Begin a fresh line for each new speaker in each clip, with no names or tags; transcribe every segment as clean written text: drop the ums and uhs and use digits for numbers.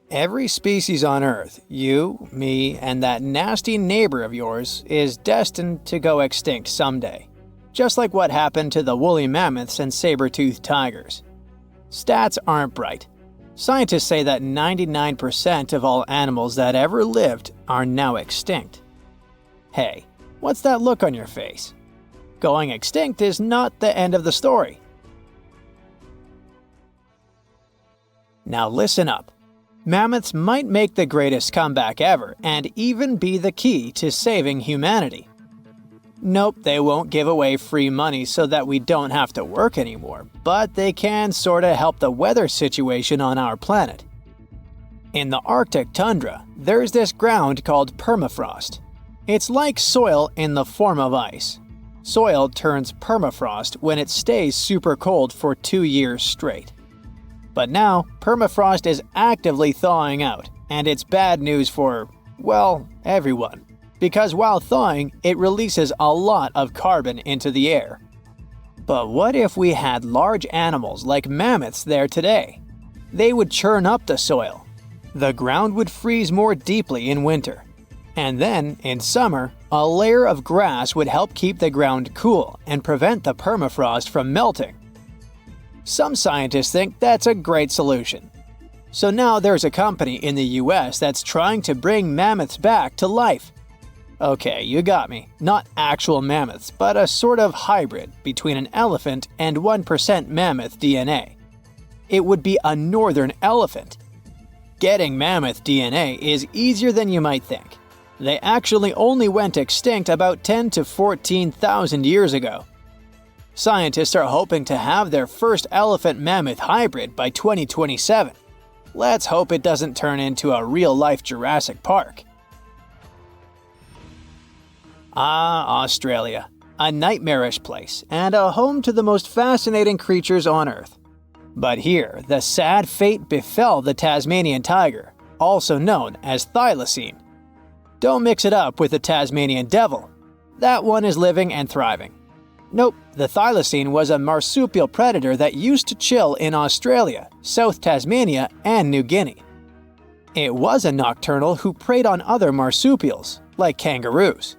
Every species on Earth, you, me, and that nasty neighbor of yours, is destined to go extinct someday. Just like what happened to the woolly mammoths and saber-toothed tigers. Stats aren't bright. Scientists say that 99% of all animals that ever lived are now extinct. Hey, what's that look on your face? Going extinct is not the end of the story. Now listen up. Mammoths might make the greatest comeback ever and even be the key to saving humanity. Nope, they won't give away free money so that we don't have to work anymore, but they can sorta help the weather situation on our planet. In the Arctic tundra, there's this ground called permafrost. It's like soil in the form of ice. Soil turns permafrost when it stays super cold for 2 years straight. But now, permafrost is actively thawing out, and it's bad news for, well, everyone. Because while thawing, it releases a lot of carbon into the air. But what if we had large animals like mammoths there today? They would churn up the soil. The ground would freeze more deeply in winter. And then, in summer, a layer of grass would help keep the ground cool and prevent the permafrost from melting. Some scientists think that's a great solution. So now there's a company in the US that's trying to bring mammoths back to life. Okay, you got me. Not actual mammoths, but a sort of hybrid between an elephant and 1% mammoth DNA. It would be a northern elephant. Getting mammoth DNA is easier than you might think. They actually only went extinct about 10 to 14,000 years ago. Scientists are hoping to have their first elephant-mammoth hybrid by 2027. Let's hope it doesn't turn into a real-life Jurassic Park. Australia. A nightmarish place and a home to the most fascinating creatures on Earth. But here, the sad fate befell the Tasmanian tiger, also known as thylacine. Don't mix it up with the Tasmanian devil. That one is living and thriving. Nope, the thylacine was a marsupial predator that used to chill in Australia, South Tasmania, and New Guinea. It was a nocturnal who preyed on other marsupials, like kangaroos.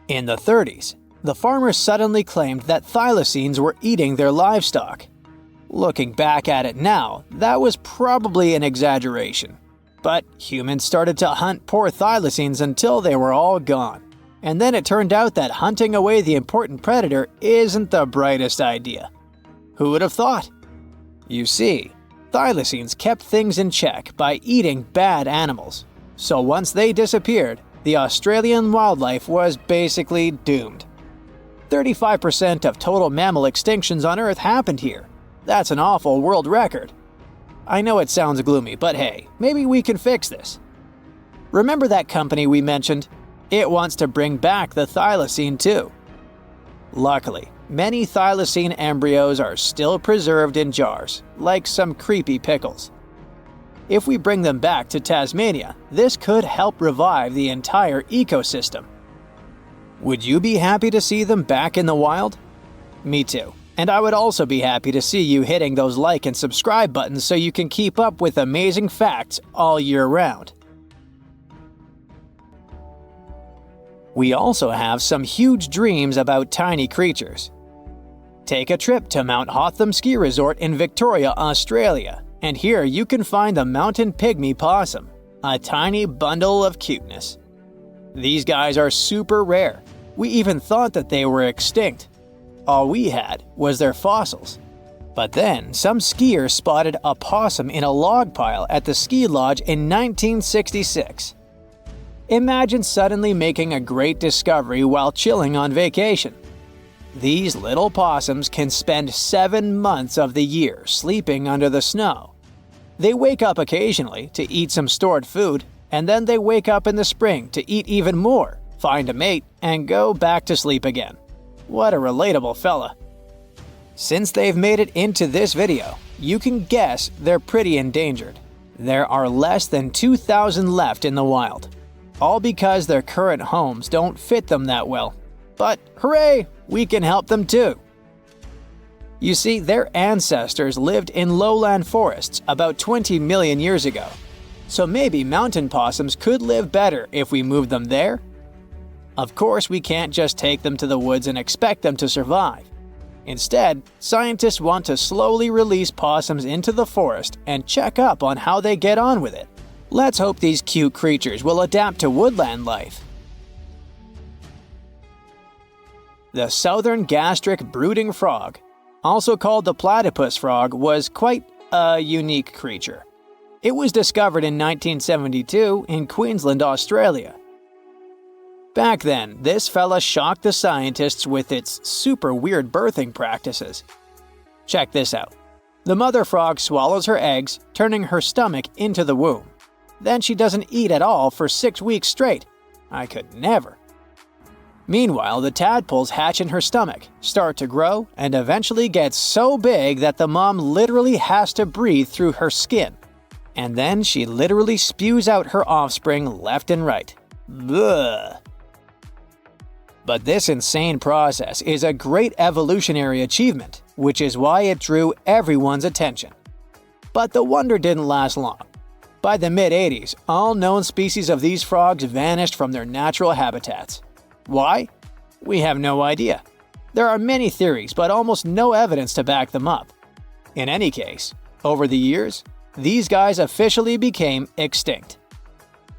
In the 30s, the farmers suddenly claimed that thylacines were eating their livestock. Looking back at it now, that was probably an exaggeration. But humans started to hunt poor thylacines until they were all gone. And then it turned out that hunting away the important predator isn't the brightest idea. Who would have thought? You see, thylacines kept things in check by eating bad animals. So once they disappeared, the Australian wildlife was basically doomed. 35% of total mammal extinctions on Earth happened here. That's an awful world record. I know it sounds gloomy, but hey, maybe we can fix this. Remember that company we mentioned? It wants to bring back the thylacine too. Luckily, many thylacine embryos are still preserved in jars, like some creepy pickles. If we bring them back to Tasmania, this could help revive the entire ecosystem. Would you be happy to see them back in the wild? Me too. And I would also be happy to see you hitting those like and subscribe buttons so you can keep up with amazing facts all year round. We also have some huge dreams about tiny creatures. Take a trip to Mount Hotham Ski Resort in Victoria, Australia, and here you can find the mountain pygmy possum, a tiny bundle of cuteness. These guys are super rare. We even thought that they were extinct. All we had was their fossils. But then, some skiers spotted a possum in a log pile at the ski lodge in 1966. Imagine suddenly making a great discovery while chilling on vacation. These little possums can spend 7 months of the year sleeping under the snow. They wake up occasionally to eat some stored food, and then they wake up in the spring to eat even more, find a mate, and go back to sleep again. What a relatable fella. Since they've made it into this video, you can guess they're pretty endangered. There are less than 2,000 left in the wild. All because their current homes don't fit them that well. But hooray, we can help them too. You see, their ancestors lived in lowland forests about 20 million years ago. So maybe mountain possums could live better if we moved them there? Of course, we can't just take them to the woods and expect them to survive. Instead, scientists want to slowly release possums into the forest and check up on how they get on with it. Let's hope these cute creatures will adapt to woodland life. The southern gastric brooding frog, also called the platypus frog, was quite a unique creature. It was discovered in 1972 in Queensland, Australia. Back then, this fella shocked the scientists with its super weird birthing practices. Check this out. The mother frog swallows her eggs, turning her stomach into the womb. Then she doesn't eat at all for 6 weeks straight. I could never. Meanwhile, the tadpoles hatch in her stomach, start to grow, and eventually get so big that the mom literally has to breathe through her skin. And then she literally spews out her offspring left and right. Ugh. But this insane process is a great evolutionary achievement, which is why it drew everyone's attention. But the wonder didn't last long. By the mid-80s, all known species of these frogs vanished from their natural habitats. Why? We have no idea. There are many theories, but almost no evidence to back them up. In any case, over the years, these guys officially became extinct.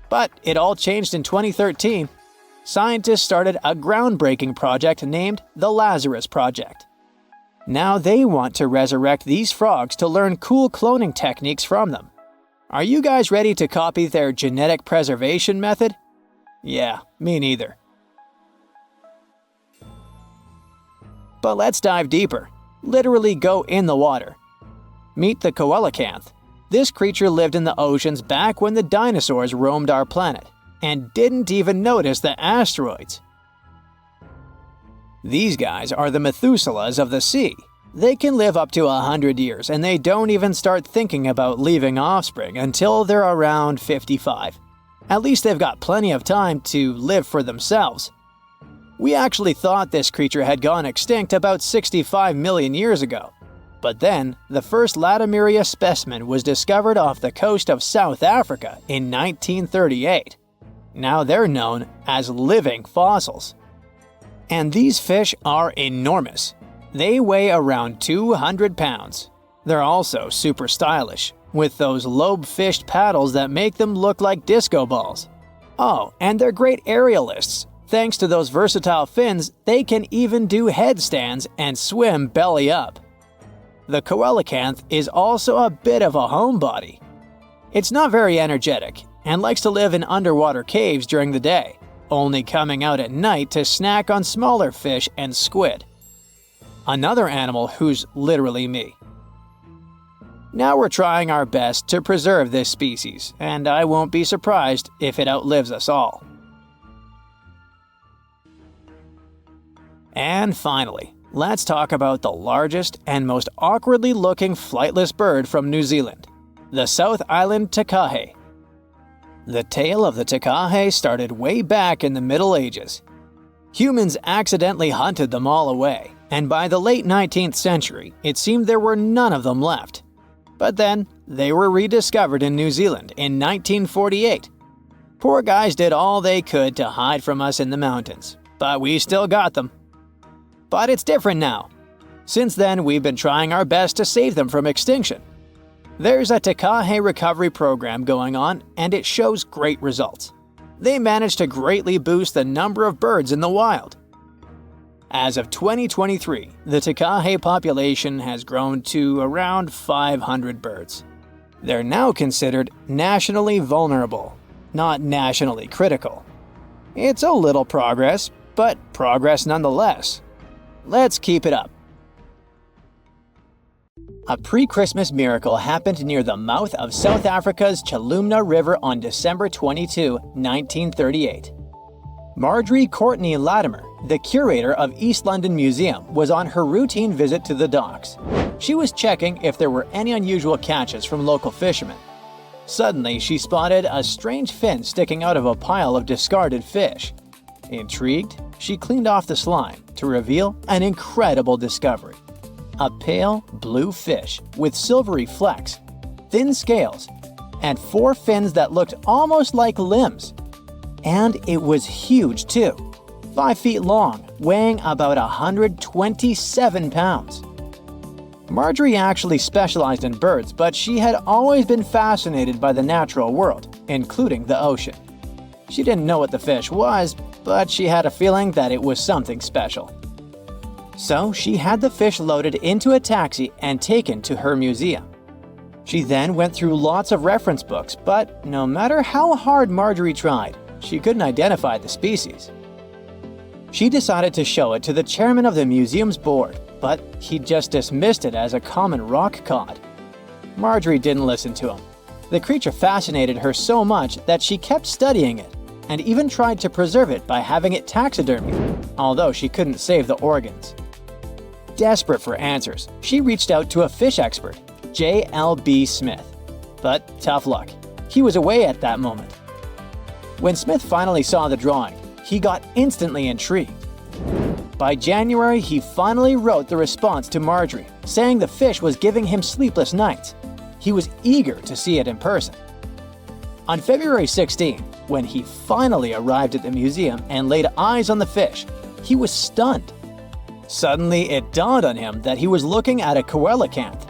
But it all changed in 2013. Scientists started a groundbreaking project named the Lazarus Project. Now they want to resurrect these frogs to learn cool cloning techniques from them. Are you guys ready to copy their genetic preservation method? Yeah, me neither. But let's dive deeper. Literally go in the water. Meet the coelacanth. This creature lived in the oceans back when the dinosaurs roamed our planet, and didn't even notice the asteroids. These guys are the Methuselahs of the sea. They can live up to 100 years, and they don't even start thinking about leaving offspring until they're around 55. At least they've got plenty of time to live for themselves. We actually thought this creature had gone extinct about 65 million years ago. But then, the first Latimeria specimen was discovered off the coast of South Africa in 1938. Now they're known as living fossils. And these fish are enormous. They weigh around 200 pounds. They're also super stylish, with those lobe-fished paddles that make them look like disco balls. Oh, and they're great aerialists. Thanks to those versatile fins, they can even do headstands and swim belly up. The coelacanth is also a bit of a homebody. It's not very energetic and likes to live in underwater caves during the day, only coming out at night to snack on smaller fish and squid. Another animal who's literally me. Now we're trying our best to preserve this species, and I won't be surprised if it outlives us all. And finally, let's talk about the largest and most awkwardly looking flightless bird from New Zealand, the South Island takahe. The tale of the takahe started way back in the Middle Ages. Humans accidentally hunted them all away, and by the late 19th century, it seemed there were none of them left. But then, they were rediscovered in New Zealand in 1948. Poor guys did all they could to hide from us in the mountains, but we still got them. But it's different now. Since then, we've been trying our best to save them from extinction. There's a takahe recovery program going on, and it shows great results. They managed to greatly boost the number of birds in the wild. As of 2023, the takahe population has grown to around 500 birds. They're now considered nationally vulnerable, not nationally critical. It's a little progress, but progress nonetheless. Let's keep it up. A pre-Christmas miracle happened near the mouth of South Africa's Chilumna River on December 22, 1938. Marjorie Courtney Latimer, the curator of East London Museum, was on her routine visit to the docks. She was checking if there were any unusual catches from local fishermen. Suddenly, she spotted a strange fin sticking out of a pile of discarded fish. Intrigued, she cleaned off the slime to reveal an incredible discovery. A pale blue fish with silvery flecks, thin scales, and 4 fins that looked almost like limbs. And it was huge too, 5 feet long, weighing about 127 pounds. Marjorie actually specialized in birds, but she had always been fascinated by the natural world, including the ocean. She didn't know what the fish was, but she had a feeling that it was something special. So she had the fish loaded into a taxi and taken to her museum. She then went through lots of reference books, but no matter how hard Marjorie tried, she couldn't identify the species. She decided to show it to the chairman of the museum's board, but he just dismissed it as a common rock cod. Marjorie didn't listen to him. The creature fascinated her so much that she kept studying it, and even tried to preserve it by having it taxidermied, although she couldn't save the organs. Desperate for answers, she reached out to a fish expert, J.L.B. Smith. But tough luck, he was away at that moment. When Smith finally saw the drawing, he got instantly intrigued. By January, he finally wrote the response to Marjorie, saying the fish was giving him sleepless nights. He was eager to see it in person. On February 16, when he finally arrived at the museum and laid eyes on the fish, he was stunned. Suddenly, it dawned on him that he was looking at a coelacanth,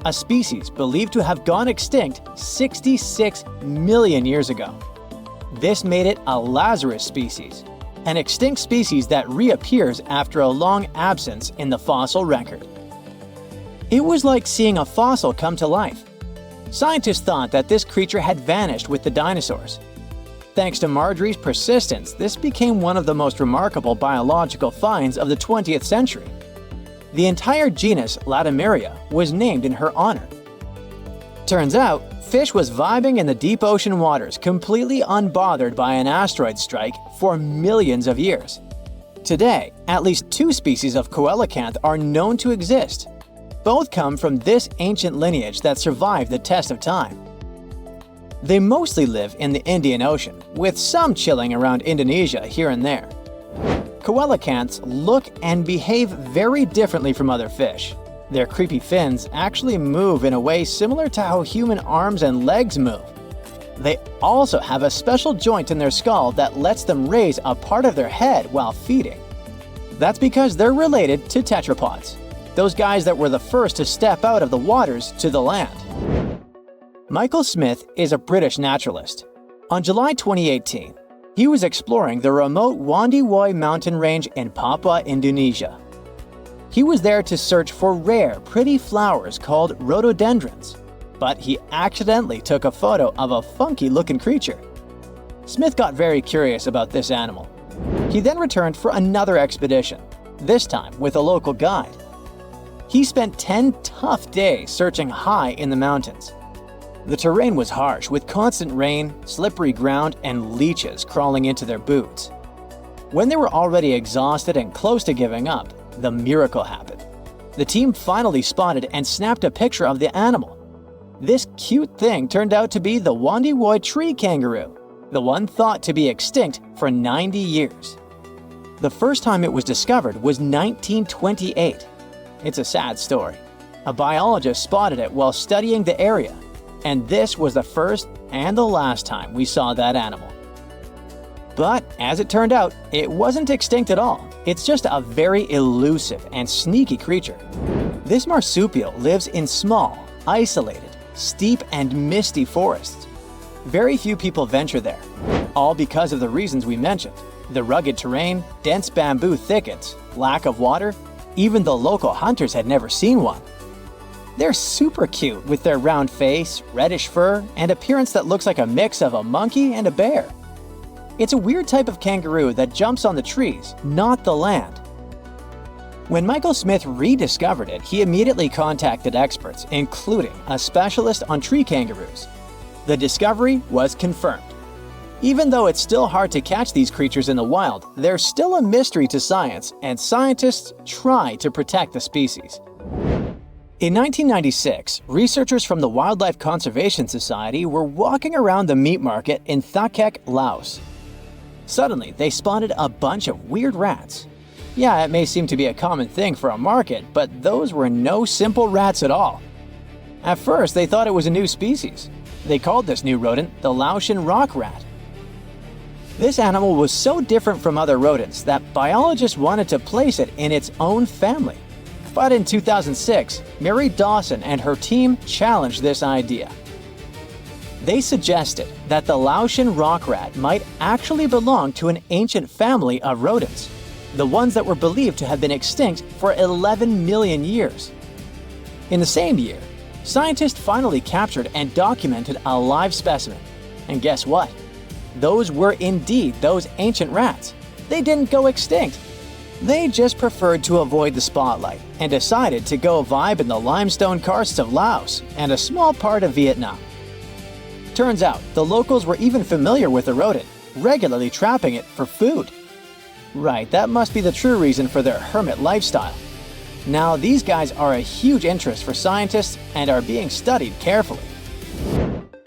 a species believed to have gone extinct 66 million years ago. This made it a Lazarus species, an extinct species that reappears after a long absence in the fossil record. It was like seeing a fossil come to life. Scientists thought that this creature had vanished with the dinosaurs. Thanks to Marjorie's persistence, this became one of the most remarkable biological finds of the 20th century. The entire genus Latimeria was named in her honor. Turns out, fish was vibing in the deep ocean waters, completely unbothered by an asteroid strike for millions of years. Today, at least 2 species of coelacanth are known to exist. Both come from this ancient lineage that survived the test of time. They mostly live in the Indian Ocean, with some chilling around Indonesia here and there. Coelacanths look and behave very differently from other fish. Their creepy fins actually move in a way similar to how human arms and legs move. They also have a special joint in their skull that lets them raise a part of their head while feeding. That's because they're related to tetrapods, those guys that were the first to step out of the waters to the land. Michael Smith is a British naturalist. On July 2018, he was exploring the remote Wandiwoi mountain range in Papua, Indonesia. He was there to search for rare, pretty flowers called rhododendrons, but he accidentally took a photo of a funky-looking creature. Smith got very curious about this animal. He then returned for another expedition, this time with a local guide. He spent 10 tough days searching high in the mountains. The terrain was harsh, with constant rain, slippery ground, and leeches crawling into their boots. When they were already exhausted and close to giving up, the miracle happened. The team finally spotted and snapped a picture of the animal. This cute thing turned out to be the Wandiwoi tree kangaroo, the one thought to be extinct for 90 years. The first time it was discovered was 1928. It's a sad story. A biologist spotted it while studying the area, and this was the first and the last time we saw that animal. But as it turned out, it wasn't extinct at all. It's just a very elusive and sneaky creature. This marsupial lives in small, isolated, steep and misty forests. Very few people venture there, all because of the reasons we mentioned: the rugged terrain, dense bamboo thickets, lack of water. Even the local hunters had never seen one. They're super cute with their round face, reddish fur, and appearance that looks like a mix of a monkey and a bear. It's a weird type of kangaroo that jumps on the trees, not the land. When Michael Smith rediscovered it, he immediately contacted experts, including a specialist on tree kangaroos. The discovery was confirmed. Even though it's still hard to catch these creatures in the wild, they're still a mystery to science, and scientists try to protect the species. In 1996, researchers from the Wildlife Conservation Society were walking around the meat market in Thakek, Laos. Suddenly, they spotted a bunch of weird rats. Yeah, it may seem to be a common thing for a market, but those were no simple rats at all. At first, they thought it was a new species. They called this new rodent the Laotian rock rat. This animal was so different from other rodents that biologists wanted to place it in its own family. But in 2006, Mary Dawson and her team challenged this idea. They suggested that the Laotian rock rat might actually belong to an ancient family of rodents, the ones that were believed to have been extinct for 11 million years. In the same year, scientists finally captured and documented a live specimen. And guess what? Those were indeed those ancient rats. They didn't go extinct. They just preferred to avoid the spotlight and decided to go vibe in the limestone karsts of Laos and a small part of Vietnam. Turns out, the locals were even familiar with the rodent, regularly trapping it for food. Right, that must be the true reason for their hermit lifestyle. Now, these guys are a huge interest for scientists and are being studied carefully.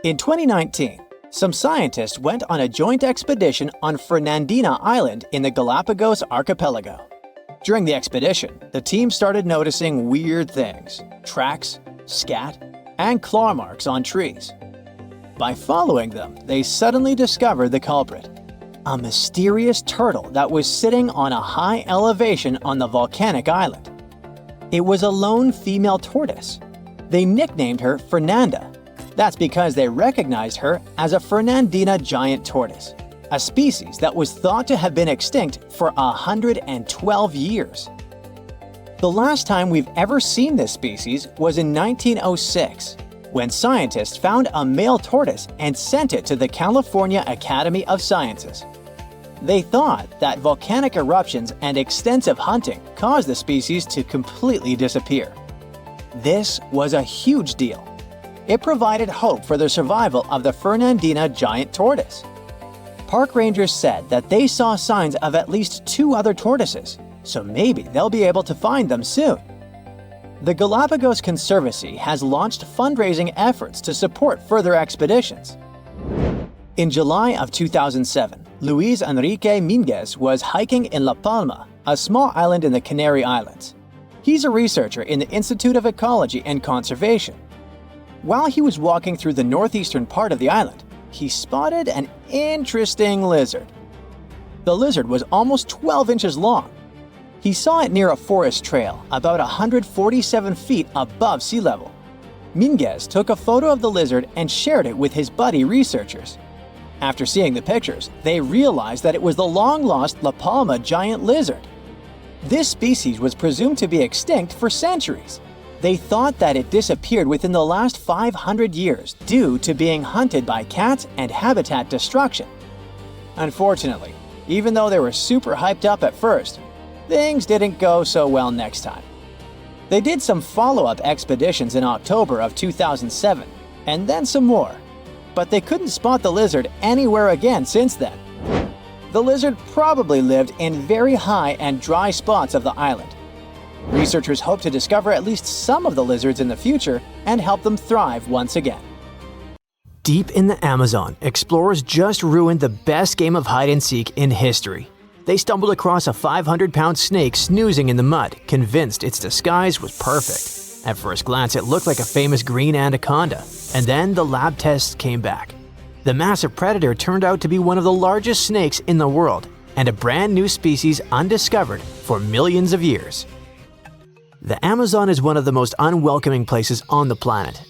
In 2019, some scientists went on a joint expedition on Fernandina Island in the Galapagos archipelago. During the expedition, the team started noticing weird things: tracks, scat, and claw marks on trees. By following them, they suddenly discovered the culprit: a mysterious turtle that was sitting on a high elevation on the volcanic island. It was a lone female tortoise. They nicknamed her Fernanda. That's because they recognized her as a Fernandina giant tortoise, a species that was thought to have been extinct for 112 years. The last time we've ever seen this species was in 1906, when scientists found a male tortoise and sent it to the California Academy of Sciences. They thought that volcanic eruptions and extensive hunting caused the species to completely disappear. This was a huge deal. It provided hope for the survival of the Fernandina giant tortoise. Park rangers said that they saw signs of at least 2 other tortoises, so maybe they'll be able to find them soon. The Galapagos Conservancy has launched fundraising efforts to support further expeditions. In July of 2007, Luis Enrique Minguez was hiking in La Palma, a small island in the Canary Islands. He's a researcher in the Institute of Ecology and Conservation. While he was walking through the northeastern part of the island, he spotted an interesting lizard. The lizard was almost 12 inches long. He saw it near a forest trail, about 147 feet above sea level. Minguez took a photo of the lizard and shared it with his buddy researchers. After seeing the pictures, they realized that it was the long-lost La Palma giant lizard. This species was presumed to be extinct for centuries. They thought that it disappeared within the last 500 years due to being hunted by cats and habitat destruction. Unfortunately, even though they were super hyped up at first, things didn't go so well next time. They did some follow-up expeditions in October of 2007, and then some more, but they couldn't spot the lizard anywhere again since then. The lizard probably lived in very high and dry spots of the island. Researchers hope to discover at least some of the lizards in the future and help them thrive once again. Deep in the Amazon, explorers just ruined the best game of hide-and-seek in history. They stumbled across a 500-pound snake snoozing in the mud, convinced its disguise was perfect. At first glance, it looked like a famous green anaconda, and then the lab tests came back. The massive predator turned out to be one of the largest snakes in the world, and a brand new species undiscovered for millions of years. The Amazon is one of the most unwelcoming places on the planet.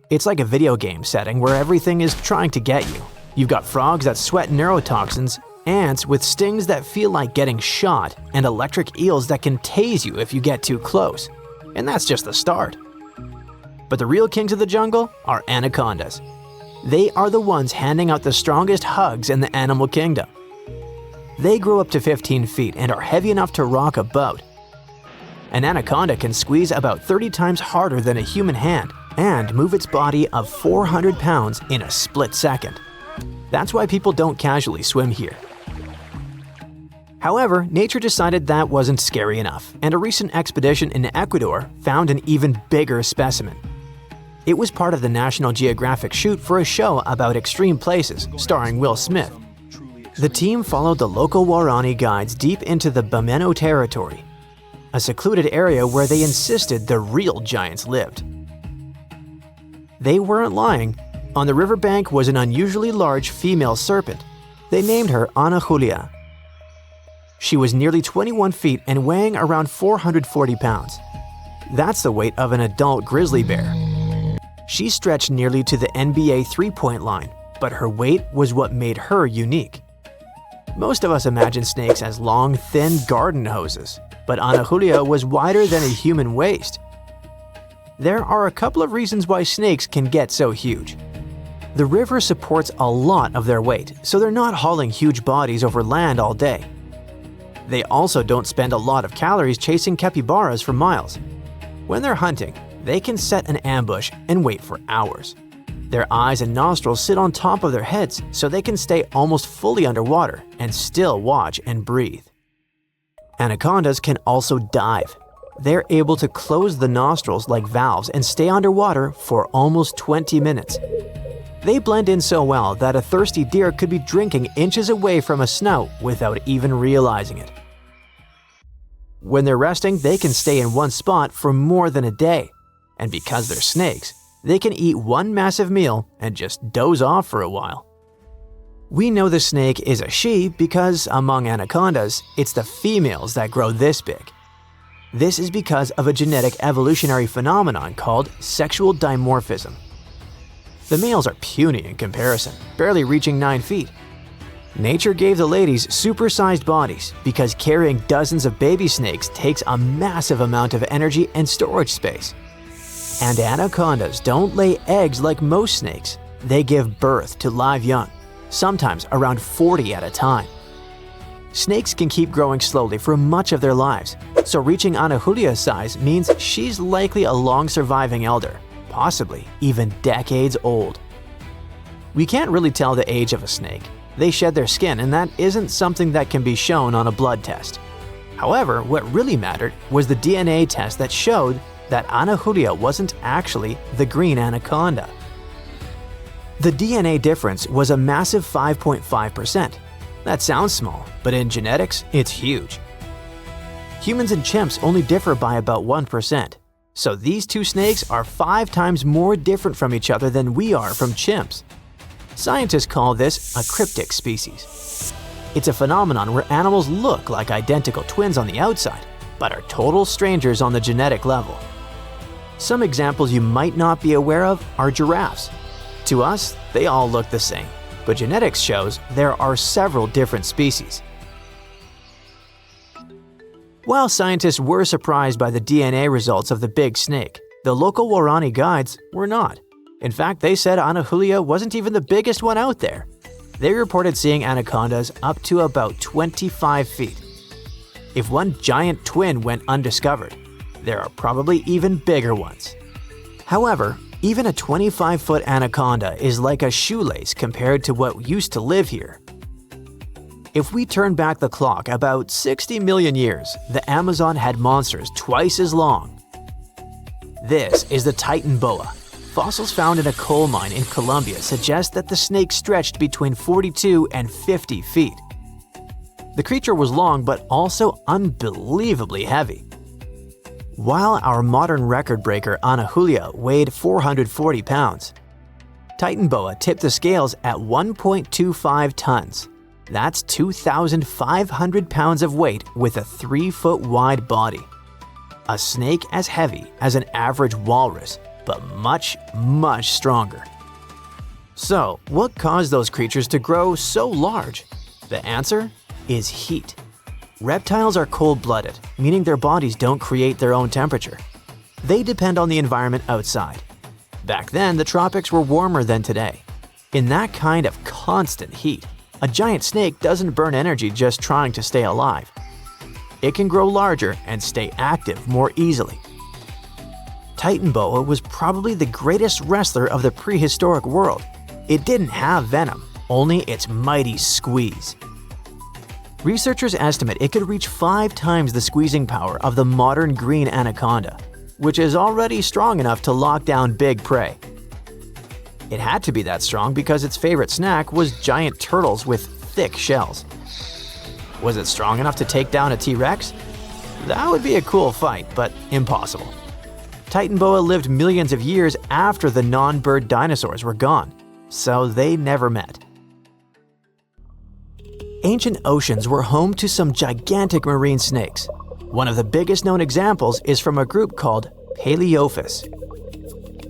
It's like a video game setting where everything is trying to get you. You've got frogs that sweat neurotoxins, ants with stings that feel like getting shot, and electric eels that can tase you if you get too close. And that's just the start. But the real kings of the jungle are anacondas. They are the ones handing out the strongest hugs in the animal kingdom. They grow up to 15 feet and are heavy enough to rock a boat. An anaconda can squeeze about 30 times harder than a human hand and move its body of 400 pounds in a split second. That's why people don't casually swim here. However, nature decided that wasn't scary enough, and a recent expedition in Ecuador found an even bigger specimen. It was part of the National Geographic shoot for a show about extreme places, starring Will Smith. The team followed the local Waorani guides deep into the Bameno territory, a secluded area where they insisted the real giants lived. They weren't lying. On the riverbank was an unusually large female serpent. They named her Ana Julia. She was nearly 21 feet and weighing around 440 pounds. That's the weight of an adult grizzly bear. She stretched nearly to the NBA three-point line, but her weight was what made her unique. Most of us imagine snakes as long, thin garden hoses, but Ana Julia was wider than a human waist. There are a couple of reasons why snakes can get so huge. The river supports a lot of their weight, so they're not hauling huge bodies over land all day. They also don't spend a lot of calories chasing capybaras for miles. When they're hunting, they can set an ambush and wait for hours. Their eyes and nostrils sit on top of their heads, so they can stay almost fully underwater and still watch and breathe. Anacondas can also dive. They're able to close the nostrils like valves and stay underwater for almost 20 minutes. They blend in so well that a thirsty deer could be drinking inches away from a snout without even realizing it. When they're resting, they can stay in one spot for more than a day. And because they're snakes, they can eat one massive meal and just doze off for a while. We know the snake is a she because, among anacondas, it's the females that grow this big. This is because of a genetic evolutionary phenomenon called sexual dimorphism. The males are puny in comparison, barely reaching 9 feet. Nature gave the ladies supersized bodies because carrying dozens of baby snakes takes a massive amount of energy and storage space. And anacondas don't lay eggs like most snakes. They give birth to live young, sometimes around 40 at a time. Snakes can keep growing slowly for much of their lives, so reaching Ana Julia's size means she's likely a long-surviving elder, possibly even decades old. We can't really tell the age of a snake. They shed their skin, and that isn't something that can be shown on a blood test. However, what really mattered was the DNA test that showed that Ana Julia wasn't actually the green anaconda. The DNA difference was a massive 5.5%. That sounds small, but in genetics, it's huge. Humans and chimps only differ by about 1%. So these two snakes are 5 times more different from each other than we are from chimps. Scientists call this a cryptic species. It's a phenomenon where animals look like identical twins on the outside, but are total strangers on the genetic level. Some examples you might not be aware of are giraffes. To us, they all look the same, but genetics shows there are several different species. While scientists were surprised by the DNA results of the big snake, the local Waorani guides were not. In fact, they said Ana Julia wasn't even the biggest one out there. They reported seeing anacondas up to about 25 feet. If one giant twin went undiscovered, there are probably even bigger ones. However, even a 25-foot anaconda is like a shoelace compared to what used to live here. If we turn back the clock about 60 million years, the Amazon had monsters twice as long. This is the Titan boa. Fossils found in a coal mine in Colombia suggest that the snake stretched between 42 and 50 feet. The creature was long but also unbelievably heavy. While our modern record breaker Ana Julia weighed 440 pounds, Titan boa tipped the scales at 1.25 tons. That's 2,500 pounds of weight with a 3-foot wide body. A snake as heavy as an average walrus, but much, much stronger. So, what caused those creatures to grow so large? The answer is heat. Reptiles are cold-blooded, meaning their bodies don't create their own temperature. They depend on the environment outside. Back then, the tropics were warmer than today. In that kind of constant heat, a giant snake doesn't burn energy just trying to stay alive. It can grow larger and stay active more easily. Titan boa was probably the greatest wrestler of the prehistoric world. It didn't have venom, only its mighty squeeze. Researchers estimate it could reach 5 times the squeezing power of the modern green anaconda, which is already strong enough to lock down big prey. It had to be that strong because its favorite snack was giant turtles with thick shells. Was it strong enough to take down a T-Rex? That would be a cool fight, but impossible. Titan boa lived millions of years after the non-bird dinosaurs were gone, so they never met. Ancient oceans were home to some gigantic marine snakes. One of the biggest known examples is from a group called Paleophis.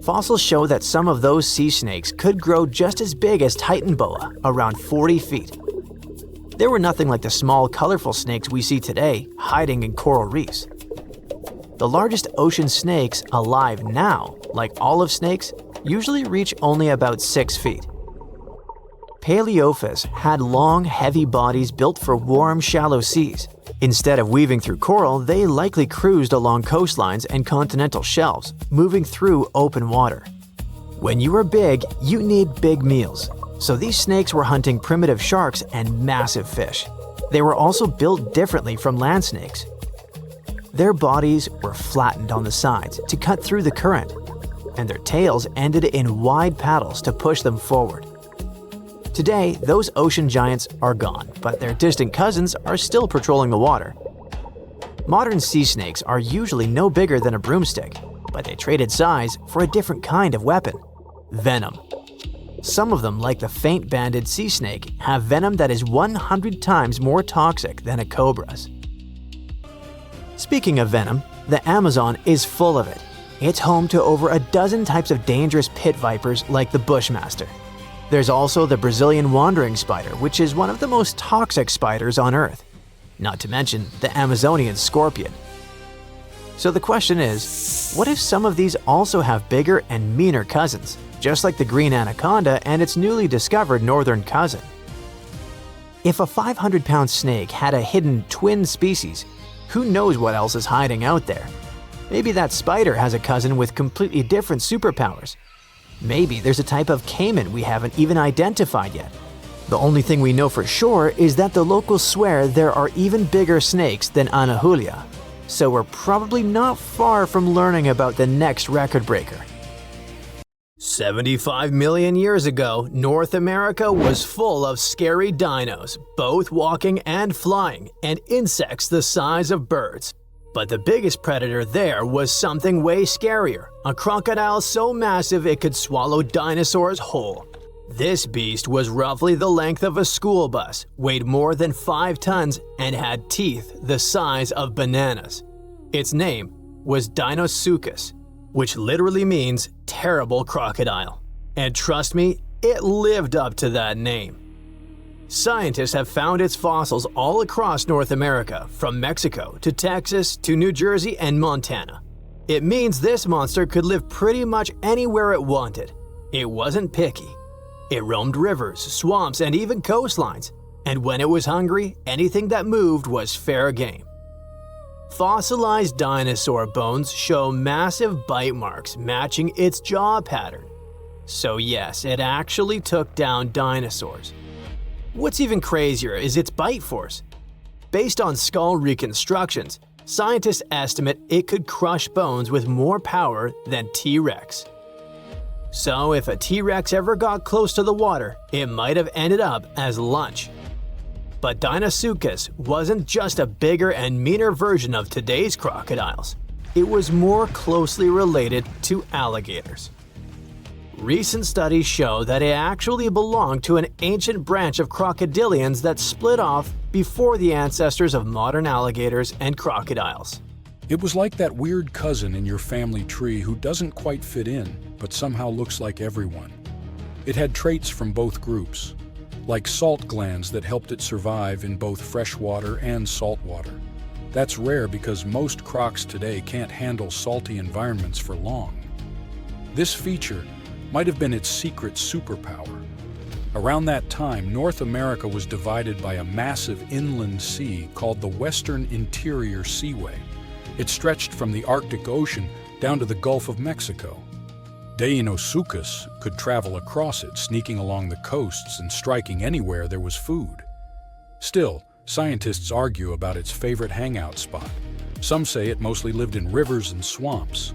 Fossils show that some of those sea snakes could grow just as big as Titan boa, around 40 feet. They were nothing like the small, colorful snakes we see today, hiding in coral reefs. The largest ocean snakes alive now, like olive snakes, usually reach only about 6 feet. Paleophis had long, heavy bodies built for warm, shallow seas. Instead of weaving through coral, they likely cruised along coastlines and continental shelves, moving through open water. When you are big, you need big meals, so these snakes were hunting primitive sharks and massive fish. They were also built differently from land snakes. Their bodies were flattened on the sides to cut through the current, and their tails ended in wide paddles to push them forward. Today, those ocean giants are gone, but their distant cousins are still patrolling the water. Modern sea snakes are usually no bigger than a broomstick, but they traded size for a different kind of weapon: venom. Some of them, like the faint-banded sea snake, have venom that is 100 times more toxic than a cobra's. Speaking of venom, the Amazon is full of it. It's home to over a dozen types of dangerous pit vipers like the bushmaster. There's also the Brazilian wandering spider, which is one of the most toxic spiders on Earth. Not to mention the Amazonian scorpion. So the question is, what if some of these also have bigger and meaner cousins, just like the green anaconda and its newly discovered northern cousin? If a 500-pound snake had a hidden twin species, who knows what else is hiding out there? Maybe that spider has a cousin with completely different superpowers. Maybe there's a type of caiman we haven't even identified yet. The only thing we know for sure is that the locals swear there are even bigger snakes than Ana Julia, so we're probably not far from learning about the next record breaker. 75 million years ago, North America was full of scary dinos, both walking and flying, and insects the size of birds. But the biggest predator there was something way scarier, a crocodile so massive it could swallow dinosaurs whole. This beast was roughly the length of a school bus, weighed more than 5 tons, and had teeth the size of bananas. Its name was Deinosuchus, which literally means terrible crocodile. And trust me, it lived up to that name. Scientists have found its fossils all across North America, from Mexico to Texas to New Jersey and Montana. It means this monster could live pretty much anywhere it wanted. It wasn't picky. It roamed rivers, swamps, and even coastlines. And when it was hungry, anything that moved was fair game. Fossilized dinosaur bones show massive bite marks matching its jaw pattern. So yes, it actually took down dinosaurs. What's even crazier is its bite force. Based on skull reconstructions, scientists estimate it could crush bones with more power than T-Rex. So if a T-Rex ever got close to the water, it might have ended up as lunch. But Deinosuchus wasn't just a bigger and meaner version of today's crocodiles. It was more closely related to alligators. Recent studies show that it actually belonged to an ancient branch of crocodilians that split off before the ancestors of modern alligators and crocodiles.
It was like that weird cousin in your family tree who doesn't quite fit in, but somehow looks like everyone. It had traits from both groups, like salt glands that helped it survive in both freshwater and saltwater. That's rare because most crocs today can't handle salty environments for long. This feature might have been its secret superpower. Around that time, North America was divided by a massive inland sea called the Western Interior Seaway. It stretched from the Arctic Ocean down to the Gulf of Mexico. Deinosuchus could travel across it, sneaking along the coasts and striking anywhere there was food. Still, scientists argue about its favorite hangout spot. Some say it mostly lived in rivers and swamps,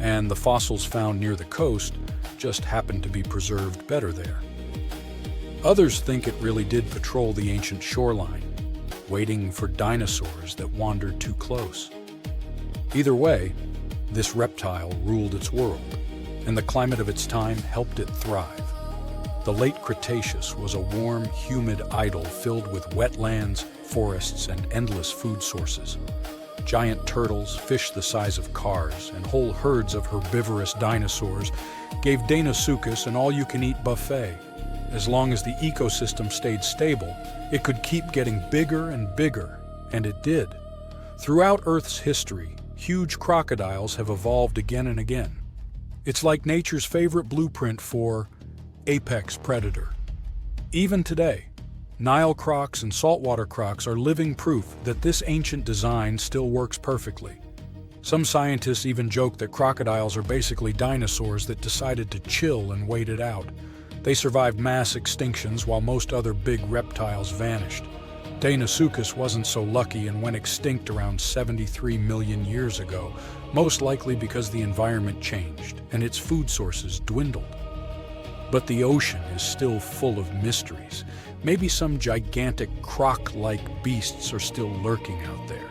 and the fossils found near the coast just happened to be preserved better there. Others think it really did patrol the ancient shoreline, waiting for dinosaurs that wandered too close. Either way, this reptile ruled its world, and the climate of its time helped it thrive. The late Cretaceous was a warm, humid idyll filled with wetlands, forests, and endless food sources. Giant turtles, fish the size of cars, and whole herds of herbivorous dinosaurs gave Deinosuchus an all-you-can-eat buffet. As long as the ecosystem stayed stable, it could keep getting bigger and bigger, and it did. Throughout Earth's history, huge crocodiles have evolved again and again. It's like nature's favorite blueprint for apex predator. Even today, Nile crocs and saltwater crocs are living proof that this ancient design still works perfectly. Some scientists even joke that crocodiles are basically dinosaurs that decided to chill and wait it out. They survived mass extinctions while most other big reptiles vanished. Deinosuchus wasn't so lucky and went extinct around 73 million years ago, most likely because the environment changed and its food sources dwindled. But the ocean is still full of mysteries. Maybe some gigantic croc-like beasts are still lurking out there.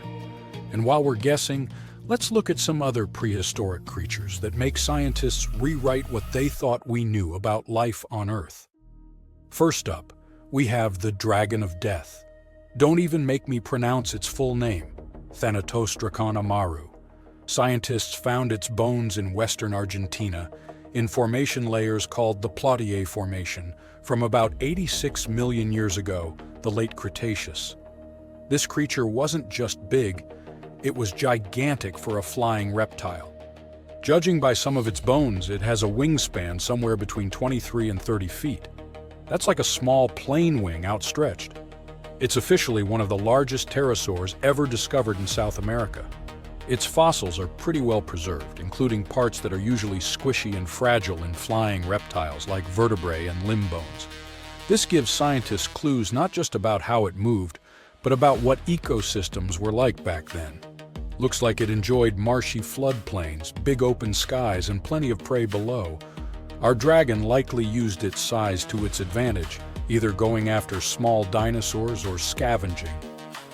And while we're guessing, let's look at some other prehistoric creatures that make scientists rewrite what they thought we knew about life on Earth. First up, we have the Dragon of Death. Don't even make me pronounce its full name, Thanatosdracon amaru. Scientists found its bones in western Argentina, in formation layers called the Plautier Formation, from about 86 million years ago, the late Cretaceous. This creature wasn't just big, it was gigantic for a flying reptile. Judging by some of its bones, it has a wingspan somewhere between 23 and 30 feet. That's like a small plane wing outstretched. It's officially one of the largest pterosaurs ever discovered in South America. Its fossils are pretty well preserved, including parts that are usually squishy and fragile in flying reptiles like vertebrae and limb bones. This gives scientists clues not just about how it moved, but about what ecosystems were like back then. Looks like it enjoyed marshy floodplains, big open skies, and plenty of prey below. Our dragon likely used its size to its advantage, either going after small dinosaurs or scavenging.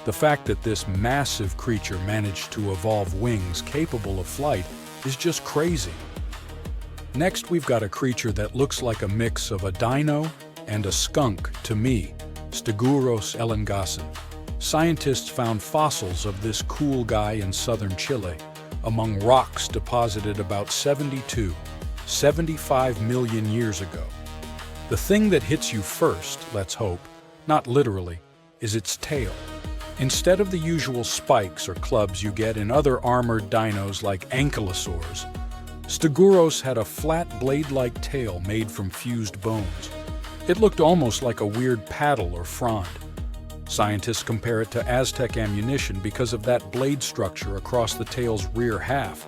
The fact that this massive creature managed to evolve wings capable of flight is just crazy. Next, we've got a creature that looks like a mix of a dino and a skunk to me, Stegosaurus elengasin. Scientists found fossils of this cool guy in southern Chile among rocks deposited about 75 million years ago. The thing that hits you first, let's hope, not literally, is its tail. Instead of the usual spikes or clubs you get in other armored dinos like ankylosaurs, Stegosaurus had a flat blade-like tail made from fused bones. It looked almost like a weird paddle or frond. Scientists compare it to Aztec ammunition because of that blade structure across the tail's rear half.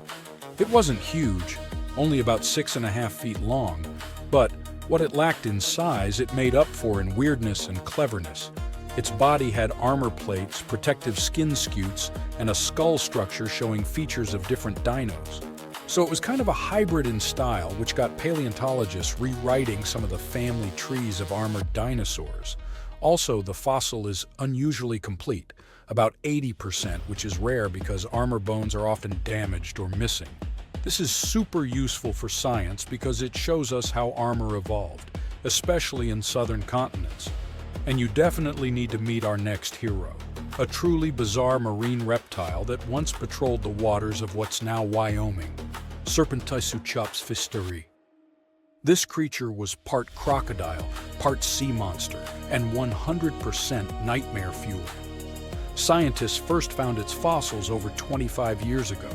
It wasn't huge, only about 6.5 feet long, but what it lacked in size it made up for in weirdness and cleverness. Its body had armor plates, protective skin scutes, and a skull structure showing features of different dinos. So it was kind of a hybrid in style, which got paleontologists rewriting some of the family trees of armored dinosaurs. Also, the fossil is unusually complete, about 80%, which is rare because armor bones are often damaged or missing. This is super useful for science because it shows us how armor evolved, especially in southern continents. And you definitely need to meet our next hero, a truly bizarre marine reptile that once patrolled the waters of what's now Wyoming, Serpentisuchops fisteri. This creature was part crocodile, part sea monster, and 100% nightmare fuel. Scientists first found its fossils over 25 years ago,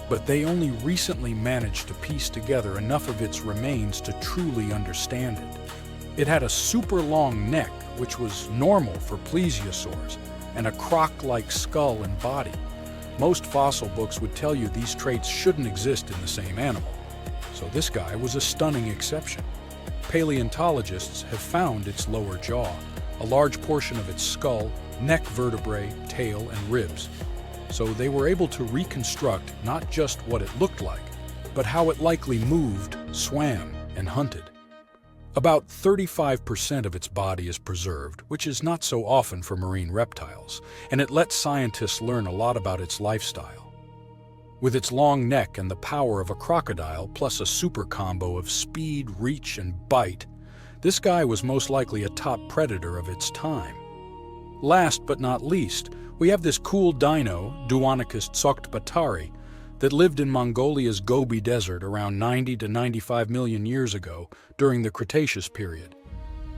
but they only recently managed to piece together enough of its remains to truly understand it. It had a super long neck, which was normal for plesiosaurs, and a croc-like skull and body. Most fossil books would tell you these traits shouldn't exist in the same animal. So this guy was a stunning exception. Paleontologists have found its lower jaw, a large portion of its skull, neck vertebrae, tail, and ribs. So they were able to reconstruct not just what it looked like, but how it likely moved, swam, and hunted. About 35% of its body is preserved, which is not so often for marine reptiles, and it lets scientists learn a lot about its lifestyle. With its long neck and the power of a crocodile, plus a super combo of speed, reach, and bite, This guy was most likely a top predator of its time. Last but not least, we have this cool dino, Duonicus tsoktbatari, that lived in Mongolia's Gobi Desert around 90 to 95 million years ago during the Cretaceous period.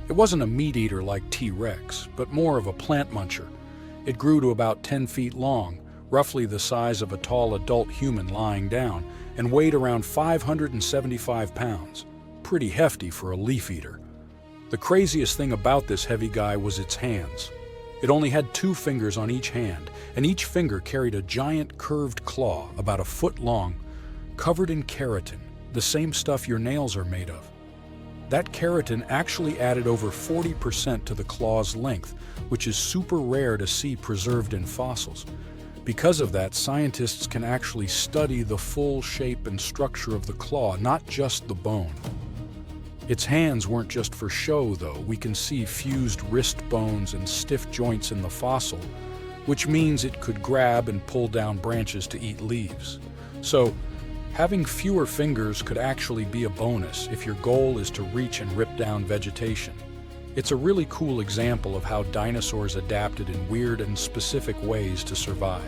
It wasn't a meat-eater like T-Rex, but more of a plant muncher. It grew to about 10 feet long, roughly the size of a tall adult human lying down, and weighed around 575 pounds. Pretty hefty for a leaf-eater. The craziest thing about this heavy guy was its hands. It only had 2 fingers on each hand, and each finger carried a giant curved claw about a foot long, covered in keratin, the same stuff your nails are made of. That keratin actually added over 40% to the claw's length, which is super rare to see preserved in fossils. Because of that, scientists can actually study the full shape and structure of the claw, not just the bone. Its hands weren't just for show, though. We can see fused wrist bones and stiff joints in the fossil, which means it could grab and pull down branches to eat leaves. So, having fewer fingers could actually be a bonus if your goal is to reach and rip down vegetation. It's a really cool example of how dinosaurs adapted in weird and specific ways to survive.